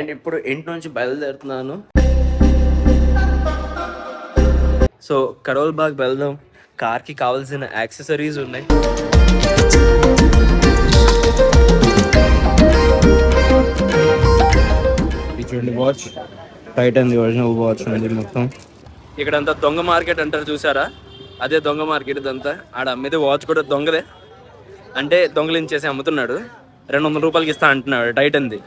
నేను ఇప్పుడు ఇంటి నుంచి బయలుదేరుతున్నాను. సో కరోల్ బాగ్ వెళ్దాం. కార్కి కావాల్సిన యాక్సెసరీస్ ఉన్నాయి. చూడండి, వాచ్ టైటన్ ఒరిజినల్ వాచ్ ఉంది మొత్తం. ఇక్కడంతా దొంగ మార్కెట్ అంటారు చూసారా, అదే దొంగ మార్కెట్. ఇదంతా ఆడ అమ్మేది వాచ్ కూడా దొంగదే, అంటే దొంగలించేసి అమ్ముతున్నాడు. 200 రూపాయలకి ఇస్తా అంటున్నాడు టైటన్ది.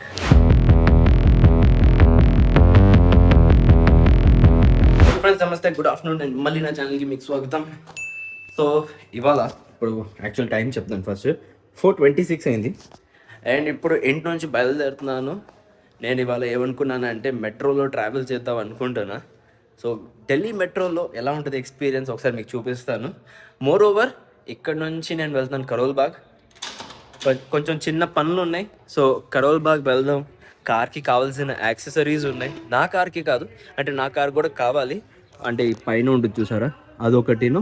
ఫ్రెండ్స్ నమస్తే, గుడ్ ఆఫ్టర్నూన్. అండ్ మళ్ళీ నా ఛానల్కి మీకు స్వాగతం. సో ఇవాళ ఇప్పుడు యాక్చువల్ టైం చెప్తాను. ఫస్ట్ 4:26 అయింది అండ్ ఇప్పుడు ఇంటి నుంచి బయలుదేరుతున్నాను. నేను ఇవాళ ఏమనుకున్నాను అంటే మెట్రోలో ట్రావెల్ చేద్దాం అనుకుంటున్నా. సో ఢిల్లీ మెట్రోలో ఎలా ఉంటుంది ఎక్స్పీరియన్స్ ఒకసారి మీకు చూపిస్తాను. మోర్ ఓవర్ ఇక్కడ నుంచి నేను వెళ్తాను కరోల్ బాగ్. కొంచెం చిన్న పనులు ఉన్నాయి. సో కరోల్ బాగ్ వెళ్దాం. కార్కి కావాల్సిన యాక్సెసరీస్ ఉన్నాయి. నా కార్కి కాదు, అంటే నా కార్ కూడా కావాలి. అంటే ఈ పైన ఉంటుంది చూసారా, అదొకటిను.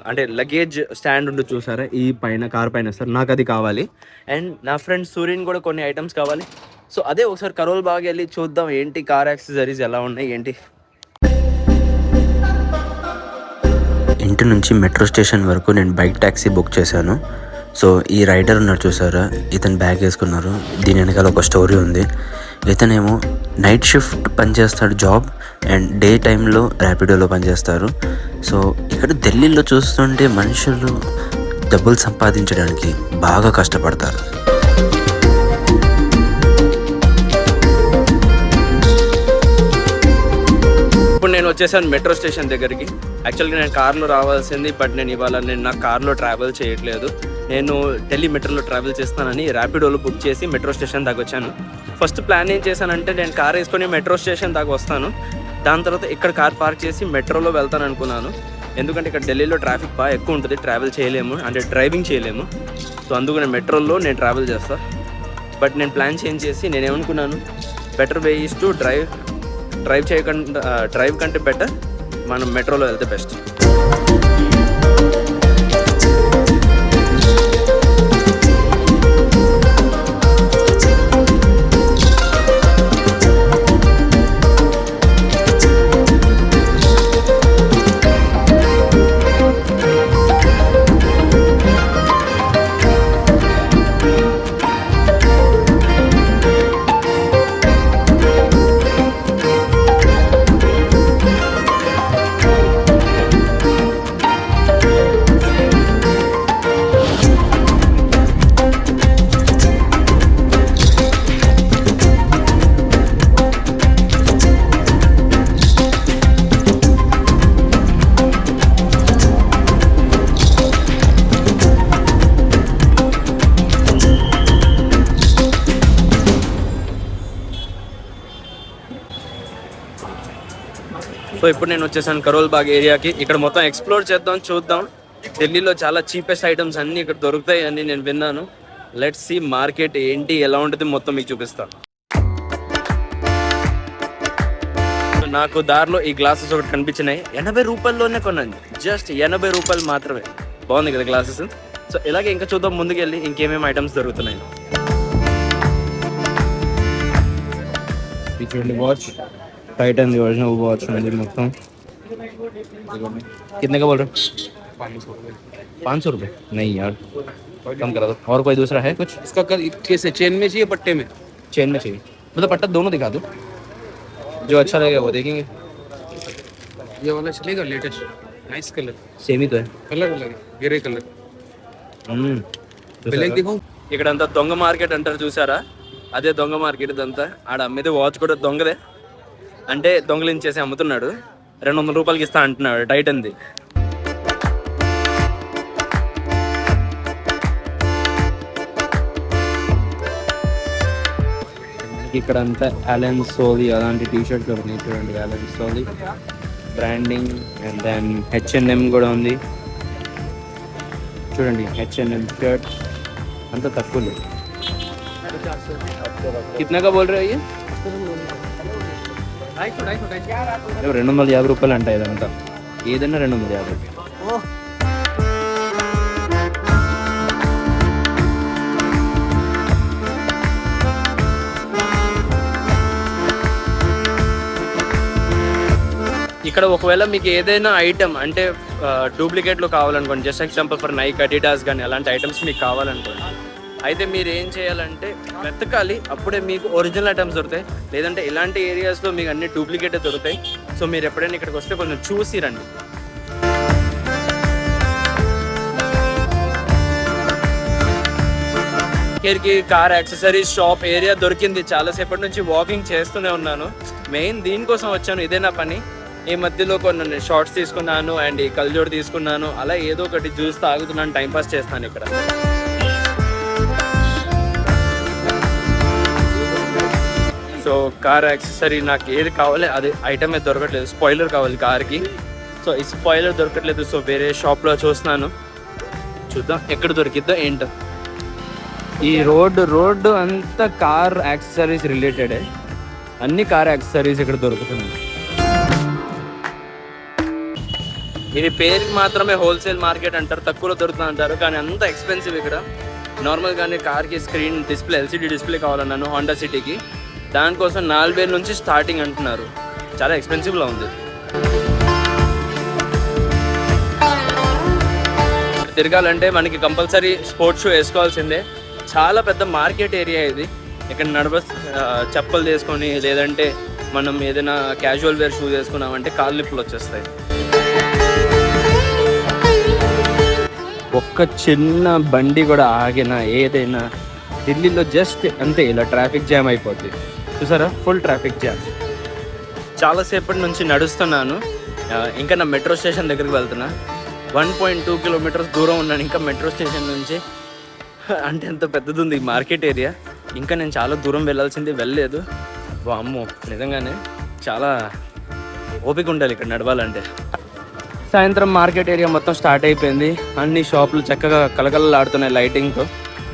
అంటే లగేజ్ స్టాండ్ ఉంటుంది చూసారా, ఈ పైన కార్ పైన సార్, నాకు అది కావాలి. అండ్ నా ఫ్రెండ్ సూర్యన్ కూడా కొన్ని ఐటమ్స్ కావాలి. సో అదే ఒకసారి కరోల్ బాగ్ వెళ్ళి చూద్దాం ఏంటి కార్ యాక్సెసరీస్ ఎలా ఉన్నాయి ఏంటి. ఇంటి నుంచి మెట్రో స్టేషన్ వరకు నేను బైక్ ట్యాక్సీ బుక్ చేశాను. సో ఈ రైడర్ ఉన్నారు చూసారా, ఇతను బ్యాగ్ వేసుకున్నారు. దీని వెనకాల ఒక స్టోరీ ఉంది. ఇతనేమో నైట్ షిఫ్ట్ పనిచేస్తాడు జాబ్, అండ్ డే టైంలో ర్యాపిడోలో పనిచేస్తారు. సో ఇక్కడ ఢిల్లీలో చూస్తుంటే మనుషులు డబ్బులు సంపాదించడానికి బాగా కష్టపడతారు. ఇప్పుడు నేను వచ్చేసాను మెట్రో స్టేషన్ దగ్గరికి. యాక్చువల్గా నేను కార్లో రావాల్సింది, బట్ నేను ఇవాళ నా కార్లో ట్రావెల్ చేయట్లేదు. నేను ఢిల్లీ మెట్రోలో ట్రావెల్ చేస్తానని ర్యాపిడోలో బుక్ చేసి మెట్రో స్టేషన్ దాకా వచ్చాను. ఫస్ట్ ప్లాన్ ఏం చేశానంటే నేను కార్ వేసుకొని మెట్రో స్టేషన్ దాకా వస్తాను. దాని తర్వాత ఇక్కడ కార్ పార్క్ చేసి మెట్రోలో వెళ్తాను అనుకున్నాను. ఎందుకంటే ఇక్కడ ఢిల్లీలో ట్రాఫిక్ బాగా ఎక్కువ ఉంటుంది, ట్రావెల్ చేయలేము, అంటే డ్రైవింగ్ చేయలేము. సో అందుకు నేను మెట్రోలో నేను ట్రావెల్ చేస్తాను. బట్ నేను ప్లాన్ చేంజ్ చేసి నేనేమనుకున్నాను, better way is to drive కంటే బెటర్ మనం మెట్రోలో వెళ్తే బెస్ట్. సో ఇప్పుడు నేను వచ్చేసాను కరోల్ బాగ్ ఏరియాకి. ఇక్కడ మొత్తం ఎక్స్ప్లోర్ చేద్దాం, చూద్దాం. ఢిల్లీలో చాలా చీపెస్ట్ ఐటమ్స్ అన్నీ ఇక్కడ దొరుకుతాయి అని నేను విన్నాను. లెట్స్ సీ మార్కెట్ ఏంటి ఎలా ఉంటుంది మొత్తం మీకు చూపిస్తాను. నాకు దారిలో ఈ గ్లాసెస్ ఒకటి కనిపించినాయి. 80 రూపాయల్లోనే కొన్నాను, జస్ట్ 80 రూపాయలు మాత్రమే. బాగుంది కదా గ్లాసెస్. సో ఇలాగే ఇంకా చూద్దాం ముందుకెళ్ళి ఇంకేమేమి ఐటమ్స్ దొరుకుతున్నాయి. వాచ్ टाइटन ओरिजिनल वॉच है మొత్తం. कितने का बोल रहे हो? 500 रुपये? नहीं यार, कम करा दो. और कोई दूसरा है कुछ? इसका कैसे, चेन में चाहिए पट्टे में? चेन में चाहिए, मतलब पट्टा दोनों दिखा दो, जो अच्छा लगेगा वो देखेंगे. ये वाला चलेगा, लेटेस्ट नाइस कलर. सेम ही तो है, कलर अलग है, ग्रे कलर. బ్లాక్ దిఖాऊं. ఇక్కడంతా దొంగ మార్కెట్ అంటారు చూసారా, అదే దొంగ మార్కెట్. ఇదంతా ఆడ అమ్మేది వాచ్ కూడా దొంగదే, అంటే దొంగలించేసి అమ్ముతున్నాడు. 200 రూపాయలకి ఇస్తా అంటున్నాడు టైటన్ది. ఇక్కడ అంతా అలెన్ సోలీ అలాంటి టీషర్ట్స్ దొరుకుతాయి. చూడండి, Allen Solly branding. And then H&M కూడా ఉంది. చూడండి, H&M షర్ట్ అంతా తక్కువ. कितना का बोल रहे हो ये? 250 రూపాయలు అంట ఇదంతా. ఏదైనా 250 రూపాయలు. ఇక్కడ ఒకవేళ మీకు ఏదైనా ఐటమ్ అంటే డూప్లికేట్లో కావాలనుకోండి, just example for Nike, Adidas కానీ అలాంటి ఐటమ్స్ మీకు కావాలనుకోండి, అయితే మీరు ఏం చేయాలంటే వెతకాలి, అప్పుడే మీకు ఒరిజినల్ ఐటమ్స్ దొరుకుతాయి. లేదంటే ఇలాంటి ఏరియాస్లో మీకు అన్ని డూప్లికేటే దొరుకుతాయి. సో మీరు ఎప్పుడైనా ఇక్కడికి వస్తే కొంచెం చూసి రండి. ఇక్కడికి కార్ యాక్సెసరీస్ షాప్ ఏరియా దొరికింది. చాలాసేపటి నుంచి వాకింగ్ చేస్తూనే ఉన్నాను. మెయిన్ దీనికోసం వచ్చాను, ఇదే నా పని. ఈ మధ్యలో కొన్ని షార్ట్స్ తీసుకున్నాను అండ్ ఈ కల్జోడు తీసుకున్నాను. అలా ఏదో ఒకటి జ్యూస్ తాగుతున్నాను, టైంపాస్ చేస్తాను ఇక్కడ. సో కార్ యాక్సెసరీ నాకు ఏది కావాలి అది ఐటమే దొరకట్లేదు. స్పాయిలర్ కావాలి కార్కి. సో ఈ స్పాయిలర్ దొరకట్లేదు. సో వేరే షాప్లో చూస్తున్నాను, చూద్దాం ఎక్కడ దొరికిద్దో ఏంటో. ఈ రోడ్డు అంతా కార్ యాక్సెసరీస్ రిలేటెడే. అన్ని కార్ యాక్సెసరీస్ ఇక్కడ దొరుకుతున్నాయి. ఇది పేరుకి మాత్రమే హోల్సేల్ మార్కెట్ అంటారు, తక్కువలో దొరుకుతుంది అంటారు, కానీ అంత ఎక్స్పెన్సివ్ ఇక్కడ. నార్మల్గానే కార్కి స్క్రీన్ డిస్ప్లే, ఎల్సిడి డిస్ప్లే కావాలన్నాను హోండా సిటీకి. దానికోసం 4000 నుంచి స్టార్టింగ్ అంటున్నారు. చాలా ఎక్స్పెన్సివ్లో ఉంది. తిరగాలంటే మనకి కంపల్సరీ స్పోర్ట్స్ షూ వేసుకోవాల్సిందే. చాలా పెద్ద మార్కెట్ ఏరియా ఇది. ఇక్కడ చెప్పులు తీసుకొని లేదంటే మనం ఏదైనా క్యాజువల్ వేర్ షూస్ వేసుకున్నామంటే కాళ్ళు నొప్పులు వచ్చేస్తాయి. ఒక్క చిన్న బండి కూడా ఆగినా ఏదైనా ఢిల్లీలో జస్ట్ అంతే ఇలా ట్రాఫిక్ జామ్ అయిపోద్ది. చూసారా, ఫుల్ ట్రాఫిక్ జామ్. చాలాసేపటి నుంచి నడుస్తున్నాను. ఇంకా నా మెట్రో స్టేషన్ దగ్గరికి వెళ్తున్నా. 1.2 కిలోమీటర్స్ దూరం ఉన్నాను ఇంకా మెట్రో స్టేషన్ నుంచి. అంటే ఎంత పెద్దది ఉంది ఈ మార్కెట్ ఏరియా. ఇంకా నేను చాలా దూరం వెళ్ళాల్సింది, వెళ్ళలేదు. అమ్మో, నిజంగానే చాలా ఓపిక ఉండాలి ఇక్కడ నడవాలంటే. సాయంత్రం మార్కెట్ ఏరియా మొత్తం స్టార్ట్ అయిపోయింది. అన్ని షాపులు చక్కగా కలకలలాడుతున్నాయి లైటింగ్తో.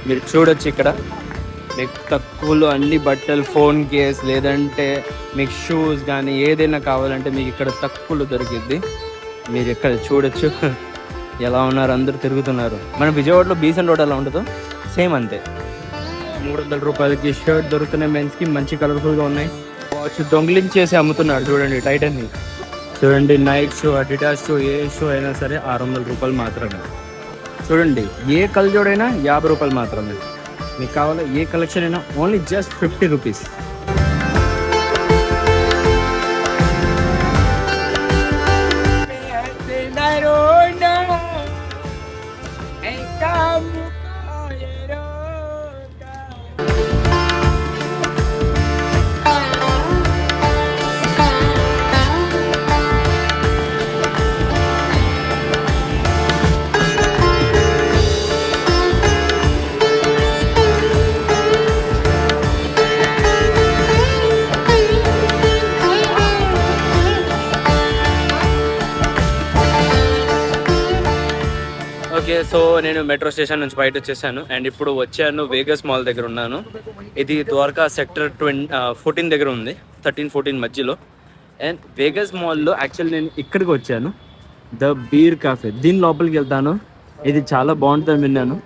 మీరు చూడొచ్చు ఇక్కడ మీకు తక్కువలో అన్ని బట్టలు, ఫోన్ కేస్ లేదంటే మీకు షూస్ కానీ ఏదైనా కావాలంటే మీకు ఇక్కడ తక్కువలో దొరికిద్ది. మీరు ఇక్కడ చూడొచ్చు ఎలా ఉన్నారు, అందరూ తిరుగుతున్నారు. మన విజయవాడలో బీసెంట్ రోడ్ ఎలా ఉంటుందో సేమ్ అంతే. 300 రూపాయలకి షర్ట్ దొరుకుతున్నాయి మెన్స్కి, మంచి కలర్ఫుల్గా ఉన్నాయి. వాచ్ దొంగిలించేసి అమ్ముతున్నాడు చూడండి, టైటన్ని చూడండి. నైక్ షూ, అడిడాస్ షూ, ఏ షూ అయినా సరే 600 రూపాయలు మాత్రమే. చూడండి, ఏ కల్జోడైనా 50 రూపాయలు మాత్రమే. మీకు కావాలి ఏ కలెక్షన్ అయినా only just 50 rupees. Okay, so నేను మెట్రో స్టేషన్ నుంచి బయట వచ్చేసాను అండ్ ఇప్పుడు వచ్చాను వేగస్ మాల్ దగ్గర ఉన్నాను. ఇది ద్వారకా సెక్టర్ 14 దగ్గర ఉంది, 13-14 మధ్యలో. అండ్ వేగస్ మాల్లో యాక్చువల్లీ నేను ఇక్కడికి వచ్చాను, ద బీర్ కాఫే. దీని లోపలికి వెళ్తాను, ఇది చాలా బాగుంటుందని విన్నాను.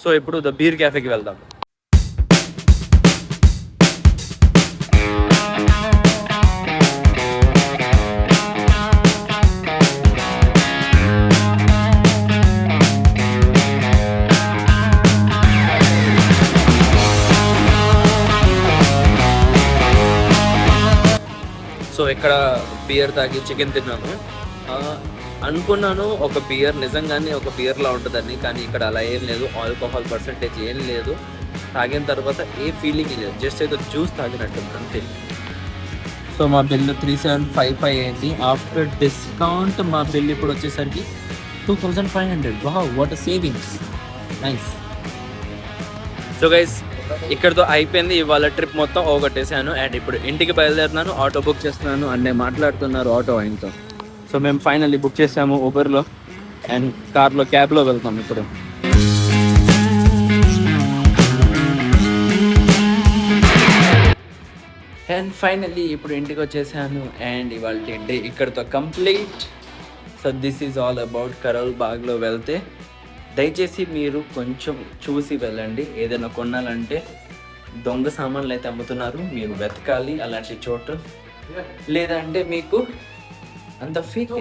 సో ఇప్పుడు ద బీర్ క్యాఫేకి వెళ్దాం. సో ఇక్కడ బియర్ తాగి చికెన్ తిన్నాను. అనుకున్నాను ఒక బియర్ నిజంగానే ఒక బియర్లా ఉంటుందని, కానీ ఇక్కడ అలా ఏం లేదు. ఆల్కహాల్ పర్సంటేజ్ ఏం లేదు. తాగిన తర్వాత ఏ ఫీలింగ్ లేదు, జస్ట్ ఏదో జ్యూస్ తాగినట్టు అంతే. సో మా బిల్లు 3755 అయింది. ఆఫ్టర్ డిస్కౌంట్ మా బిల్ ఇప్పుడు వచ్చేసరికి 2500. Wow, what a savings, nice. So guys, ఇక్కడితో అయిపోయింది ఇవాళ ట్రిప్ మొత్తం ఓగొట్టేసాను. అండ్ ఇప్పుడు ఇంటికి బయలుదేరుతున్నాను, ఆటో బుక్ చేస్తున్నాను. అన్నీ మాట్లాడుతున్నారు ఆటో ఆయనతో. సో మేము ఫైనల్లీ బుక్ చేసాము ఊబర్లో అండ్ కార్లో, క్యాబ్లో వెళ్తాం ఇప్పుడు. అండ్ ఫైనల్లీ ఇప్పుడు ఇంటికి వచ్చేసాను అండ్ ఇవాళ డే ఇక్కడితో complete. So this is all about Karol బాగ్లో వెళ్తే దయచేసి మీరు కొంచెం చూసి వెళ్ళండి. ఏదైనా కొనాలంటే దొంగ సామాన్లు అయితే అమ్ముతున్నారు, మీరు వెతకాలి అలాంటి చోటు. లేదంటే మీకు అంత ఫేక్